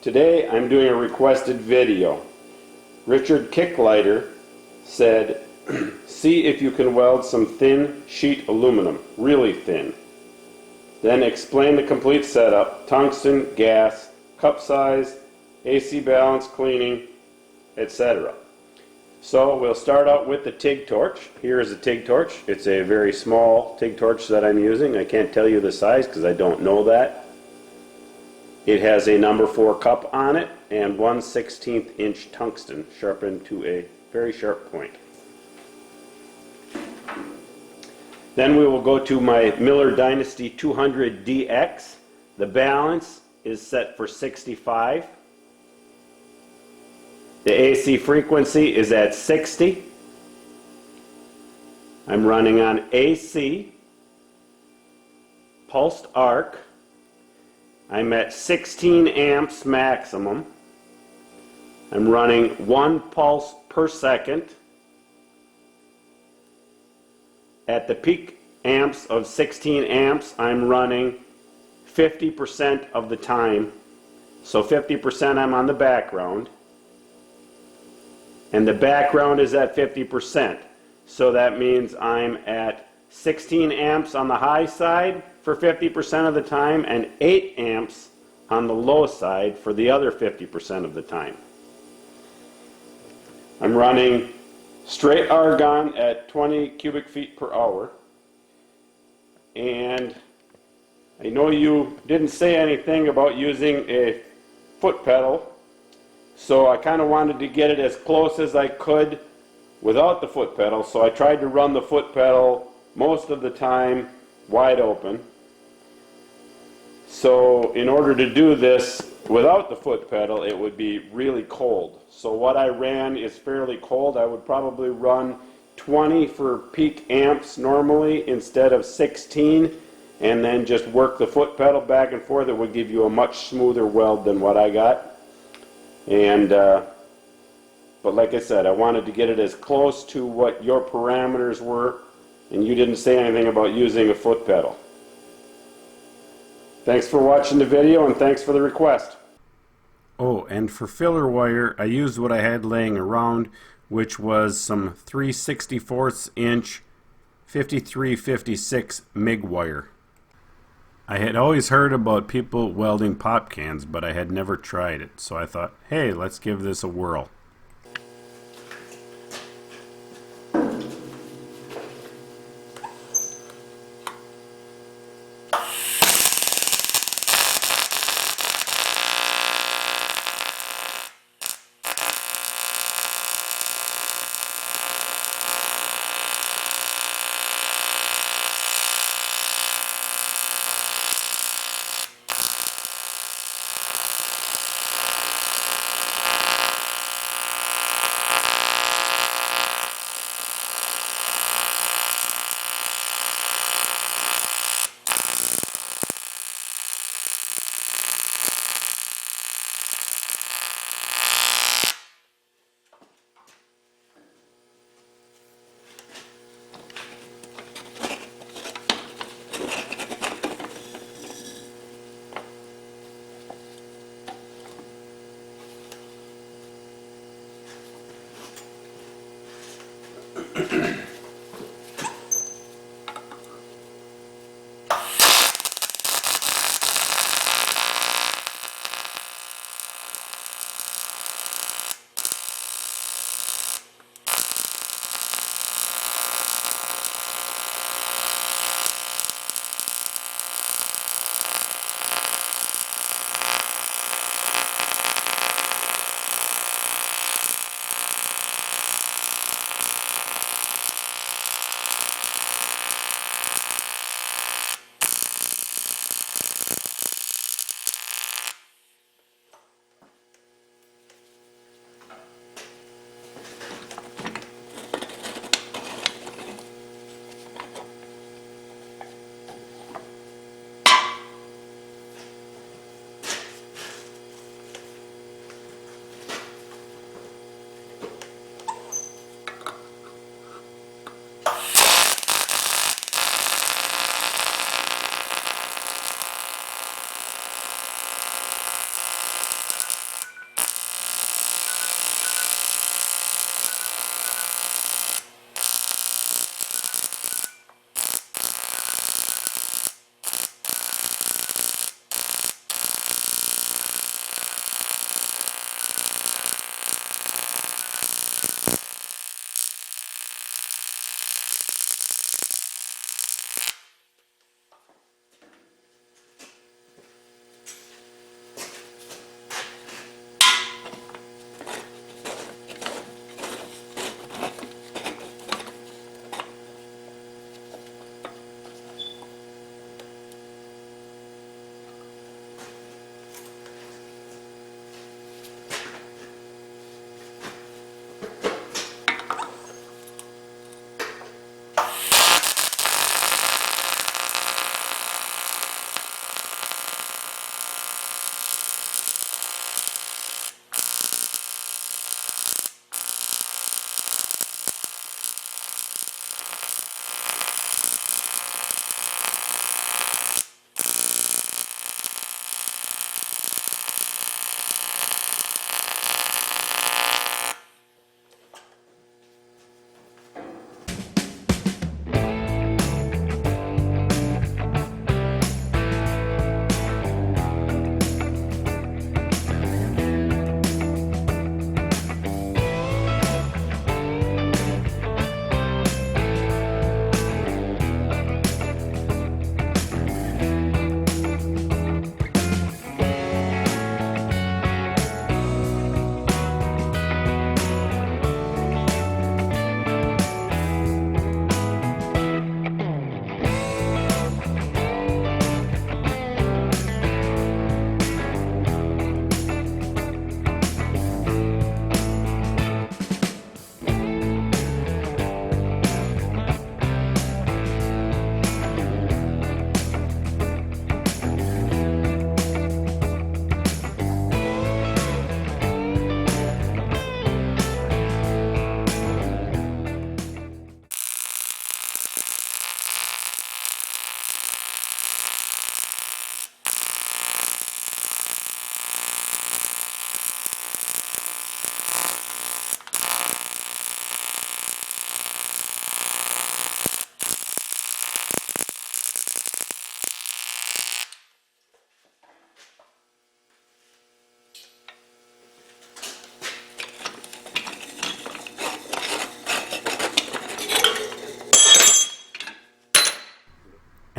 Today I'm doing a requested video. Richard Kicklighter said, see if you can weld some thin sheet aluminum, really thin. Then explain the complete setup, tungsten, gas, cup size, AC balance, cleaning, etc. So we'll start out with the TIG torch. Here is a TIG torch. It's a very small TIG torch that I'm using. I can't tell you the size because I don't know that. It has a number 4 cup on it and 1/16 inch tungsten sharpened to a very sharp point. Then we will go to my Miller Dynasty 200 DX. The balance is set for 65. The AC frequency is at 60. I'm running on AC, pulsed arc. I'm at 16 amps maximum. I'm running 1 pulse per second. At the peak amps of 16 amps, I'm running 50% of the time. So 50% I'm on the background. And the background is at 50%. So that means I'm at 16 amps on the high side for 50% of the time and 8 amps on the low side for the other 50% of the time. I'm running straight argon at 20 cubic feet per hour. And I know you didn't say anything about using a foot pedal, so I kind of wanted to get it as close as I could without the foot pedal, so I tried to run the foot pedal most of the time wide open. So in order to do this without the foot pedal, it would be really cold. So what I ran is fairly cold. I would probably run 20 for peak amps normally instead of 16, and then just work the foot pedal back and forth. It would give you a much smoother weld than what I got. And but like I said, I wanted to get it as close to what your parameters were, and you didn't say anything about using a foot pedal. Thanks for watching the video, and thanks for the request. Oh, and for filler wire, I used what I had laying around, which was some 3/64 inch 5356 MIG wire. I had always heard about people welding pop cans, but I had never tried it, so I thought, hey, let's give this a whirl.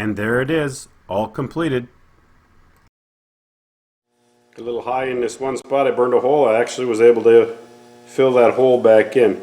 And there it is, all completed. A little high in this one spot, I burned a hole. I actually was able to fill that hole back in.